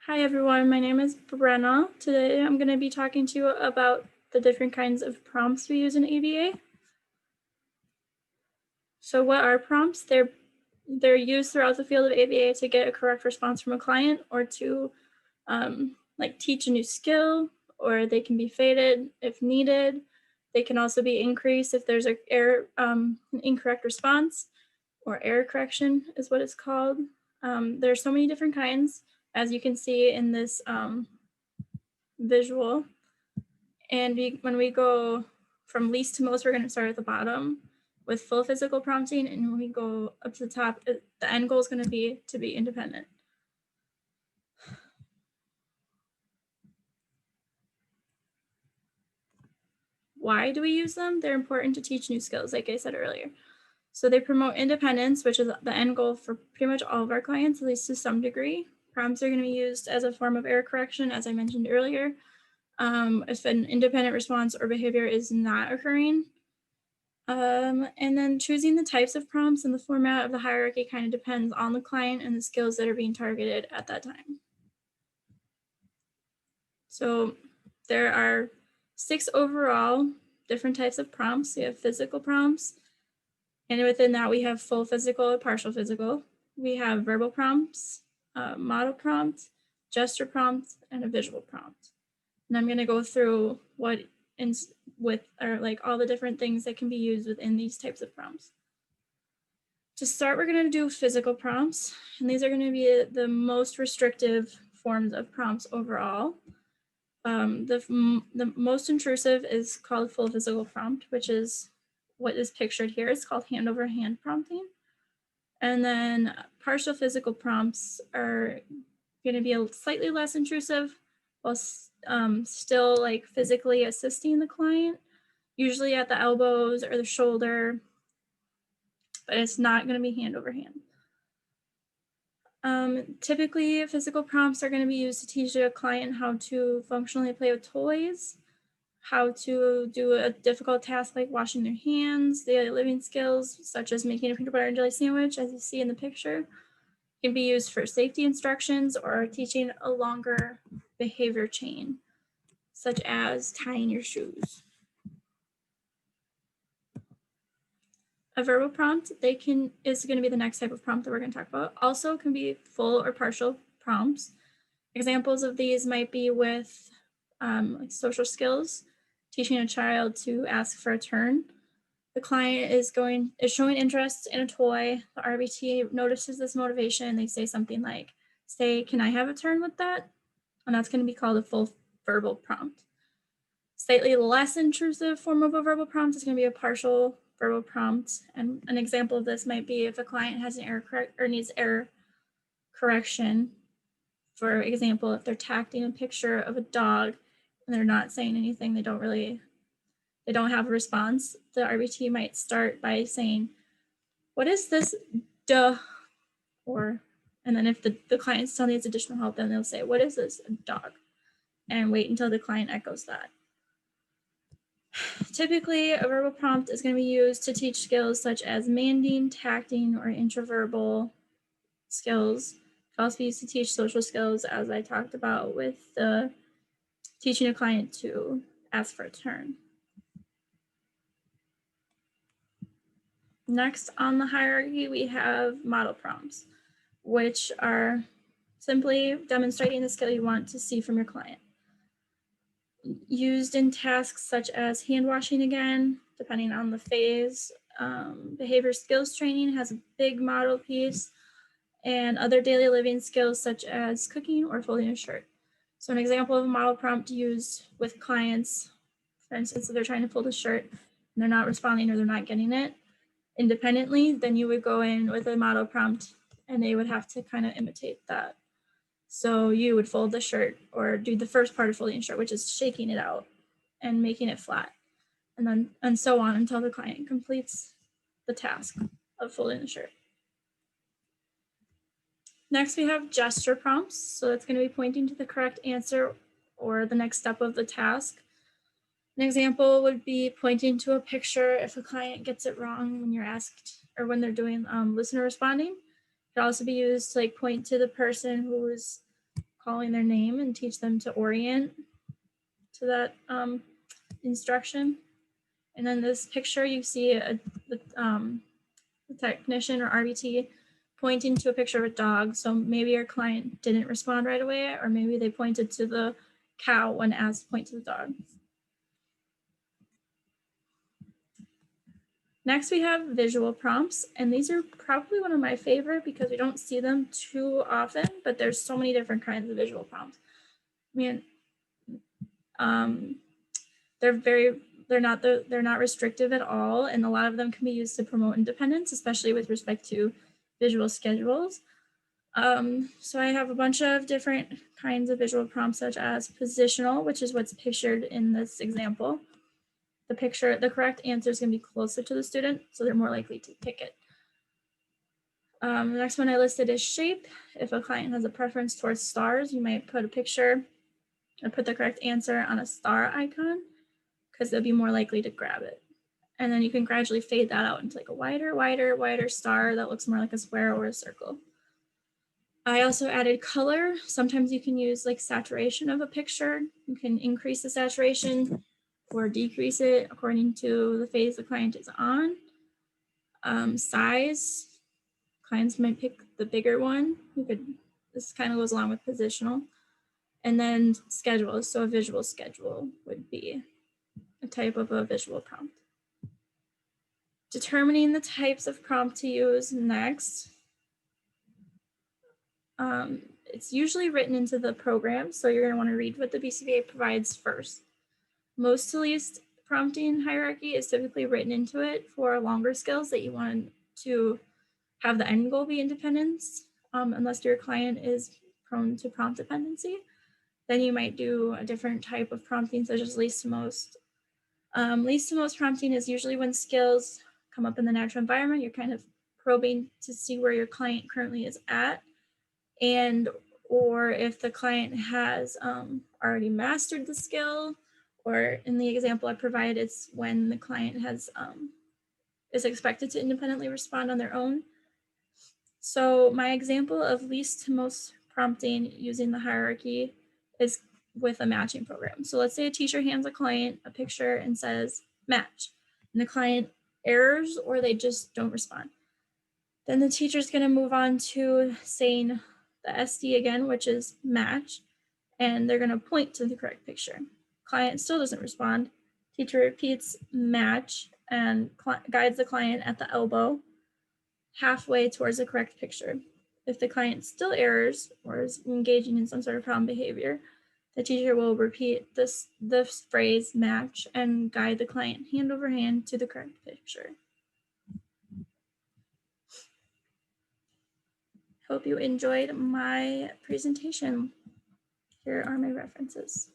Hi everyone, my name is Brenna. Today I'm going to be talking to you about the different kinds of prompts we use in ABA. So what are prompts? They're used throughout the field of ABA to get a correct response from a client or to teach a new skill, or they can be faded if needed. They can also be increased if there's an incorrect response, or error correction is what it's called. There's so many different kinds, as you can see in this visual. And when we go from least to most, we're going to start at the bottom with full physical prompting. And when we go up to the top, the end goal is going to be independent. Why do we use them? They're important to teach new skills, like I said earlier. So they promote independence, which is the end goal for pretty much all of our clients, at least to some degree. Prompts are going to be used as a form of error correction, as I mentioned earlier. If an independent response or behavior is not occurring. And then choosing the types of prompts and the format of the hierarchy kind of depends on the client and the skills that are being targeted at that time. So there are 6 overall different types of prompts. We have physical prompts, and within that we have full physical or partial physical. We have verbal prompts, model prompt, gesture prompt, and a visual prompt. And I'm going to go through all the different things that can be used within these types of prompts. To start, we're going to do physical prompts, and these are going to be the most restrictive forms of prompts overall. The most intrusive is called full physical prompt, which is what is pictured here. It's called hand over hand prompting. And then partial physical prompts are going to be slightly less intrusive while still like physically assisting the client, usually at the elbows or the shoulder, but it's not going to be hand over hand. Typically, physical prompts are going to be used to teach a client how to functionally play with toys, how to do a difficult task like washing their hands, daily living skills such as making a peanut butter and jelly sandwich, as you see in the picture. Can be used for safety instructions or teaching a longer behavior chain, such as tying your shoes. A verbal prompt is going to be the next type of prompt that we're going to talk about. Also can be full or partial prompts. Examples of these might be with like social skills, teaching a child to ask for a turn. The client is showing interest in a toy. The RBT notices this motivation. They say something like, "Can I have a turn with that?" And that's going to be called a full verbal prompt. Slightly less intrusive form of a verbal prompt is going to be a partial verbal prompt. And an example of this might be if a client has an needs error correction. For example, if they're tacting a picture of a dog and they're not saying anything, they don't have a response, the RBT might start by saying, "What is this? Duh." And then if the client still needs additional help, then they'll say, "What is this? A dog?" And wait until the client echoes that. Typically, a verbal prompt is going to be used to teach skills such as manding, tacting, or intraverbal skills. It can also be used to teach social skills, as I talked about with teaching a client to ask for a turn. Next on the hierarchy, we have model prompts, which are simply demonstrating the skill you want to see from your client. Used in tasks such as hand washing again, depending on the phase. Behavior skills training has a big model piece, and other daily living skills such as cooking or folding a shirt. So an example of a model prompt used with clients, for instance, if they're trying to fold a shirt and they're not responding or they're not getting it independently, then you would go in with a model prompt and they would have to kind of imitate that. So you would fold the shirt or do the first part of folding the shirt, which is shaking it out and making it flat, and so on until the client completes the task of folding the shirt. Next, we have gesture prompts. So it's going to be pointing to the correct answer or the next step of the task. An example would be pointing to a picture if a client gets it wrong when you're asked or when they're doing listener responding. It could also be used to point to the person who's calling their name and teach them to orient to that instruction. And then this picture, you see the technician or RBT pointing to a picture of a dog. So maybe your client didn't respond right away, or maybe they pointed to the cow when asked to point to the dog. Next, we have visual prompts, and these are probably one of my favorite because we don't see them too often, but there's so many different kinds of visual prompts. I mean, they're not restrictive at all, and a lot of them can be used to promote independence, especially with respect to visual schedules. So I have a bunch of different kinds of visual prompts, such as positional, which is what's pictured in this example. The correct answer is going to be closer to the student, so they're more likely to pick it. The next one I listed is shape. If a client has a preference towards stars, you might put a picture or put the correct answer on a star icon because they'll be more likely to grab it. And then you can gradually fade that out into like a wider star that looks more like a square or a circle. I also added color. Sometimes you can use like saturation of a picture. You can increase the saturation or decrease it according to the phase the client is on. Size, clients might pick the bigger one. This kind of goes along with positional. And then schedule, so a visual schedule would be a type of a visual prompt. Determining the types of prompt to use next. It's usually written into the program, so you're going to want to read what the BCBA provides first. Most to least prompting hierarchy is typically written into it for longer skills that you want to have the end goal be independence, unless your client is prone to prompt dependency. Then you might do a different type of prompting, such as least to most. Least to most prompting is usually when skills come up in the natural environment. You're kind of probing to see where your client currently is at, and or if the client has already mastered the skill, or in the example I provided, it's when the client has is expected to independently respond on their own. So my example of least to most prompting using the hierarchy is with a matching program. So let's say a teacher hands a client a picture and says match, and the client errors or they just don't respond. Then the teacher's going to move on to saying the SD again, which is match, and they're going to point to the correct picture. Client still doesn't respond. Teacher repeats match and guides the client at the elbow halfway towards the correct picture. If the client still errors or is engaging in some sort of problem behavior, the teacher will repeat this phrase match and guide the client hand over hand to the correct picture. Hope you enjoyed my presentation. Here are my references.